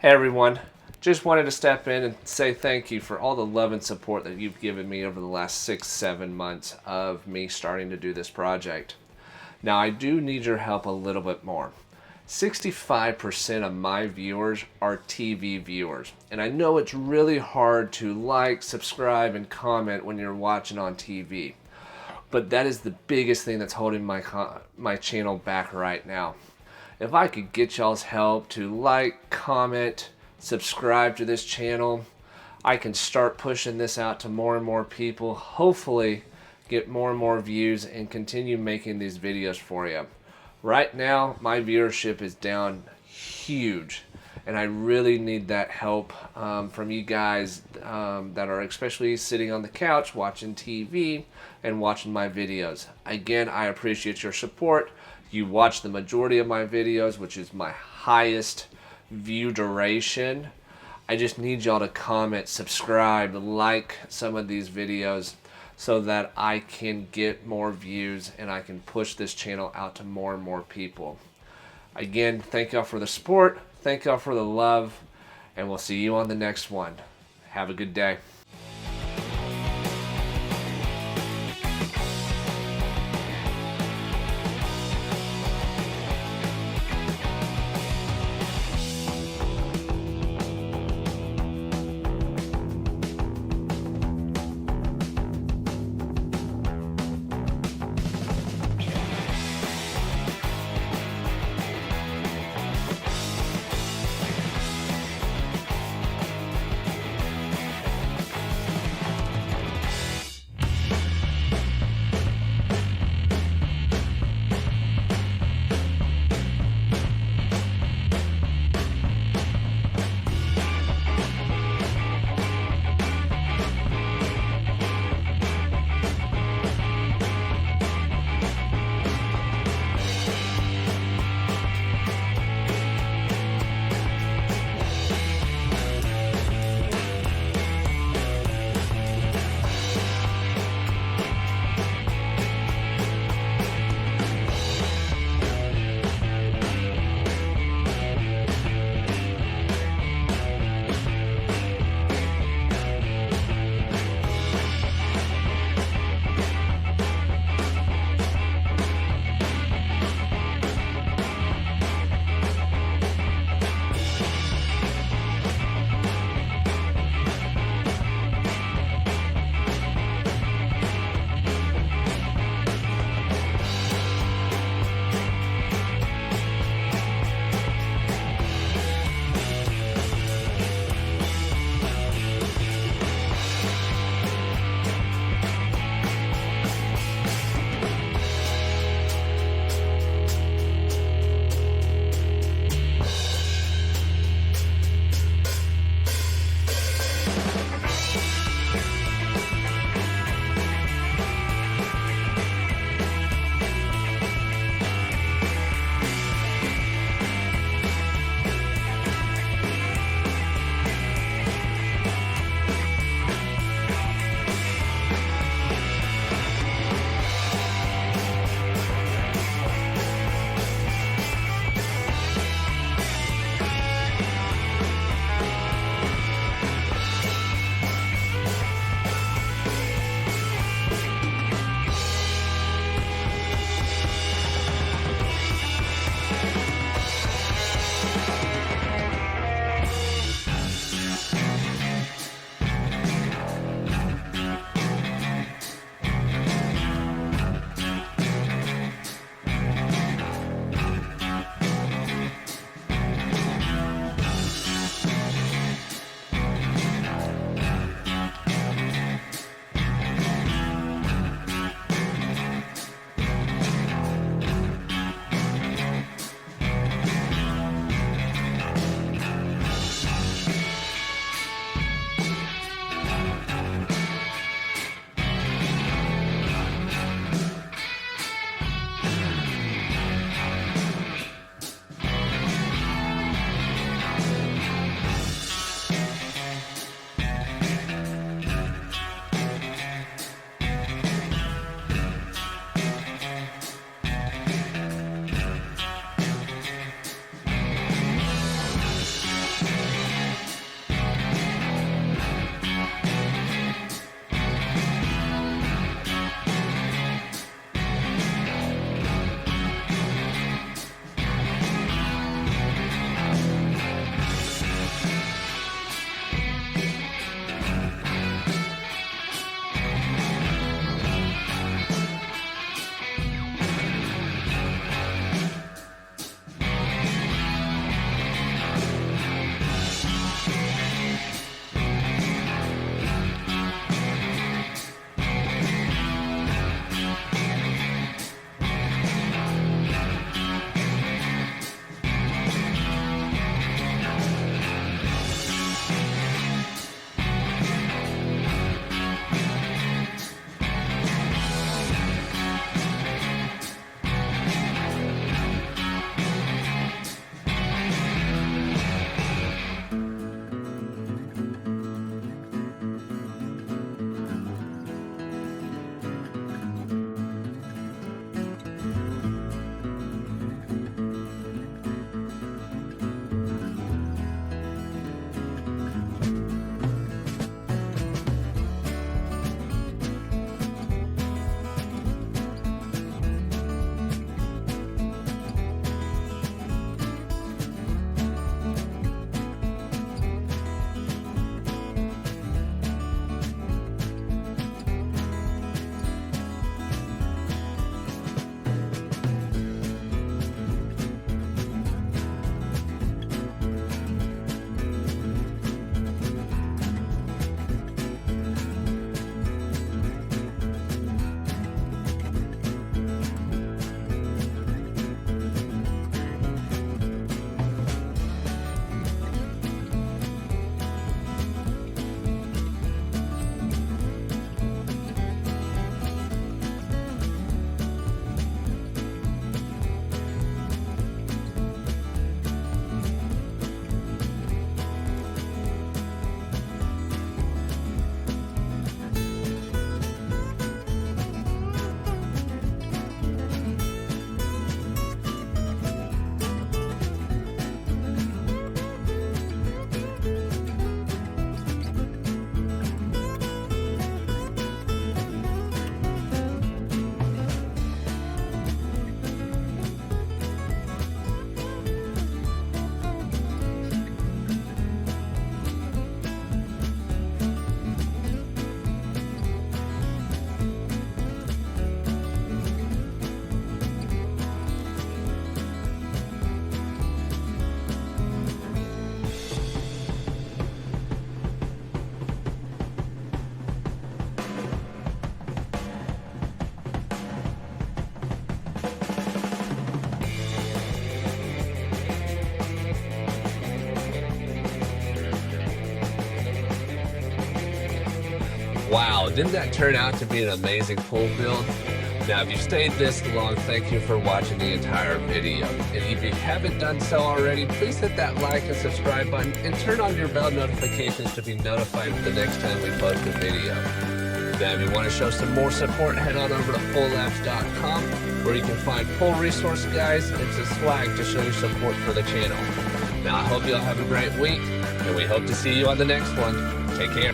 Hey everyone, just wanted to step in and say thank you for all the love and support that you've given me over the last 6-7 months of me starting to do this project. Now I do need your help a little bit more. 65% of my viewers are TV viewers, and I know it's really hard to like, subscribe, and comment when you're watching on TV. But that is the biggest thing that's holding my channel back right now. If I could get y'all's help to like, comment, subscribe to this channel, I can start pushing this out to more and more people, hopefully get more and more views and continue making these videos for you. Right now, my viewership is down huge, and I really need that help from you guys that are especially sitting on the couch watching TV and watching my videos. Again, I appreciate your support. You watch the majority of my videos, which is my highest view duration. I just need y'all to comment, subscribe, like some of these videos so that I can get more views and I can push this channel out to more and more people. Again, thank y'all for the support, thank y'all for the love, and we'll see you on the next one. Have a good day. Wow, didn't that turn out to be an amazing pool build? Now, if you've stayed this long, thank you for watching the entire video. And if you haven't done so already, please hit that like and subscribe button and turn on your bell notifications to be notified the next time we post a video. Now, if you want to show some more support, head on over to Timelapse.com, where you can find full resource guides and some swag to show your support for the channel. Now, I hope you all have a great week, and we hope to see you on the next one. Take care.